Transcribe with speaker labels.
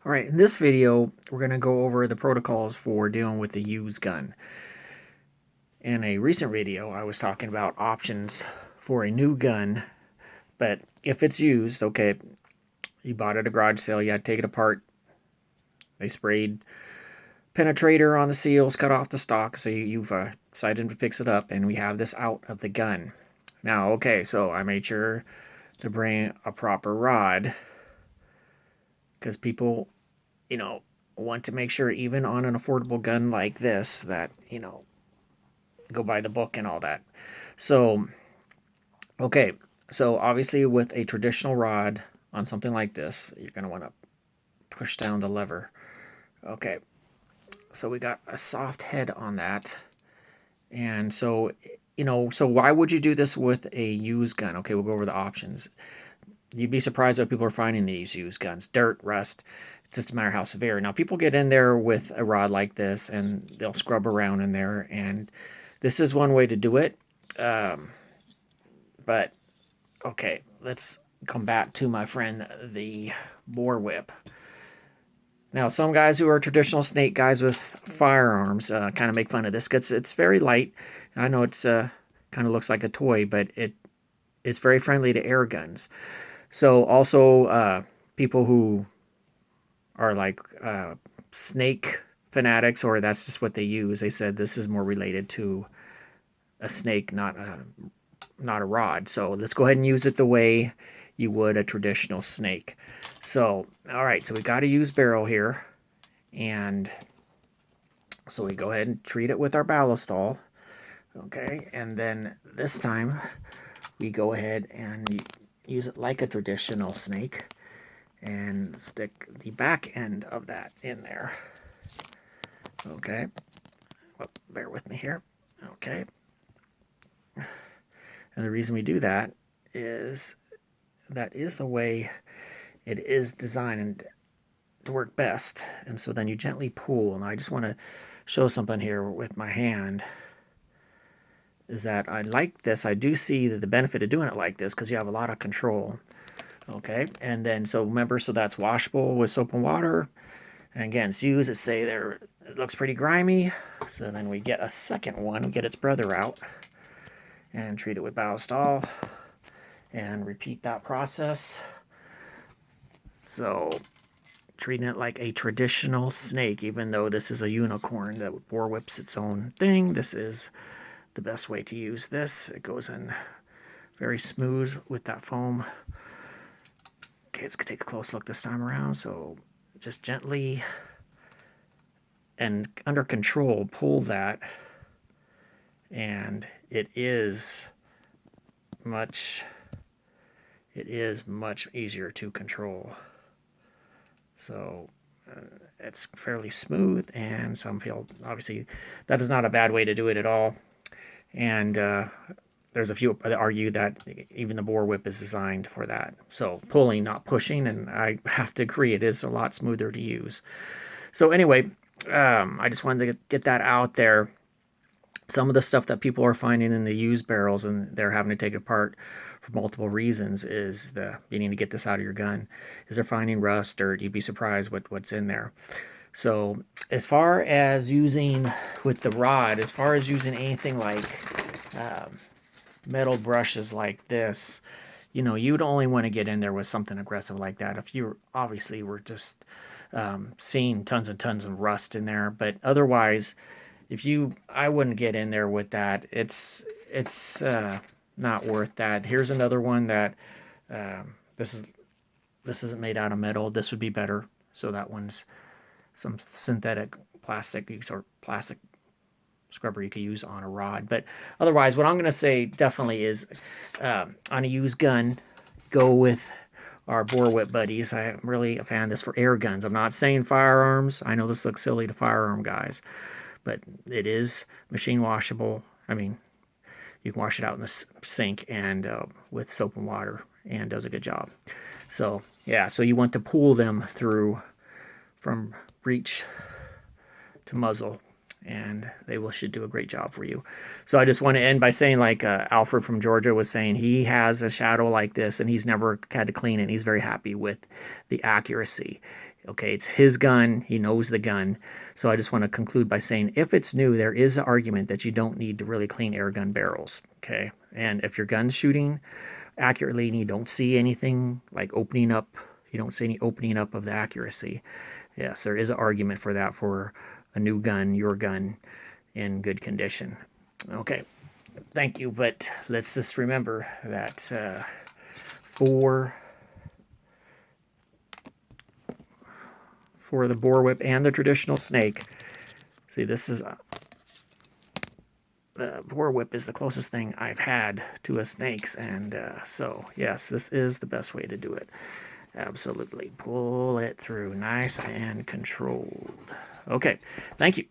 Speaker 1: Alright, in this video, we're going to go over the protocols for dealing with the used gun. In a recent video, I was talking about options for a new gun, but if it's used, okay, you bought it at a garage sale, you had to take it apart. They sprayed penetrator on the seals, cut off the stock, so you've decided to fix it up, and we have this out of the gun. Now, okay, so I made sure to bring a proper rod, because people want to make sure even on an affordable gun like this that, go by the book and all that. So, okay, so obviously with a traditional rod on something like this, you're going to want to push down the lever. Okay, so we got a soft head on that. And so, so why would you do this with a used gun? Okay, we'll go over the options. You'd be surprised what people are finding these used guns. Dirt, rust, just a matter how severe. Now, people get in there with a rod like this, and they'll scrub around in there, and this is one way to do it. But, okay, let's come back to my friend, the bore whip. Now, some guys who are traditional snake guys with firearms kind of make fun of this because it's very light. I know it's kind of looks like a toy, but it's very friendly to air guns. So also people who are like snake fanatics, or that's just what they use, they said this is more related to a snake, not a rod. So let's go ahead and use it the way you would a traditional snake. So, all right, so we got a used barrel here, and so we go ahead and treat it with our Ballistol. Okay, and then this time we go ahead and use it like a traditional snake and stick the back end of that in there. Okay, well, bear with me here. Okay, and the reason we do that is the way it is designed to work best. And so then you gently pull, and I just want to show something here with my hand, is that I like this. I do see that the benefit of doing it like this because you have a lot of control. Okay, and then so remember, so that's washable with soap and water. And again, it's used, let's say there, it looks pretty grimy. So then we get a second one, we get its brother out and treat it with Ballistol and repeat that process. So treating it like a traditional snake, even though this is a unicorn that bore whips its own thing, this is the best way to use this. It goes in very smooth with that foam. Okay, let's take a close look this time around. So just gently and under control pull that, and it is much easier to control. So it's fairly smooth, and some feel, obviously that is not a bad way to do it at all. And there's a few that argue that even the bore whip is designed for that. So pulling, not pushing, and I have to agree, it is a lot smoother to use. So anyway, I just wanted to get that out there. Some of the stuff that people are finding in the used barrels, and they're having to take it apart for multiple reasons, is you need to get this out of your gun, is they're finding rust, dirt. You'd be surprised what's in there. So as far as using with the rod, as far as using anything like metal brushes like this, you'd only want to get in there with something aggressive like that if you obviously were just seeing tons and tons of rust in there. But otherwise, I wouldn't get in there with that. It's not worth that. Here's another one that this isn't made out of metal. This would be better. So that one's some synthetic plastic or plastic scrubber you could use on a rod. But otherwise, what I'm going to say definitely is on a used gun, go with our bore whip buddies. I'm really a fan of this for air guns. I'm not saying firearms. I know this looks silly to firearm guys, but it is machine washable. I mean, you can wash it out in the sink and with soap and water, and does a good job. So yeah, so you want to pull them through from breech to muzzle, and they should do a great job for you. So I just want to end by saying, like Alfred from Georgia was saying, he has a shadow like this and he's never had to clean it, and he's very happy with the accuracy. Okay, it's his gun. He knows the gun. So I just want to conclude by saying, if it's new, there is an argument that you don't need to really clean air gun barrels. Okay, and if your gun's shooting accurately and you don't see anything like opening up, you don't see any opening up of the accuracy, yes, there is an argument for that for a new gun, your gun, in good condition. Okay, thank you, but let's just remember that for the bore whip and the traditional snake, see, this is the bore whip is the closest thing I've had to a snake's, and so yes, this is the best way to do it. Absolutely, pull it through nice and controlled. Okay, thank you.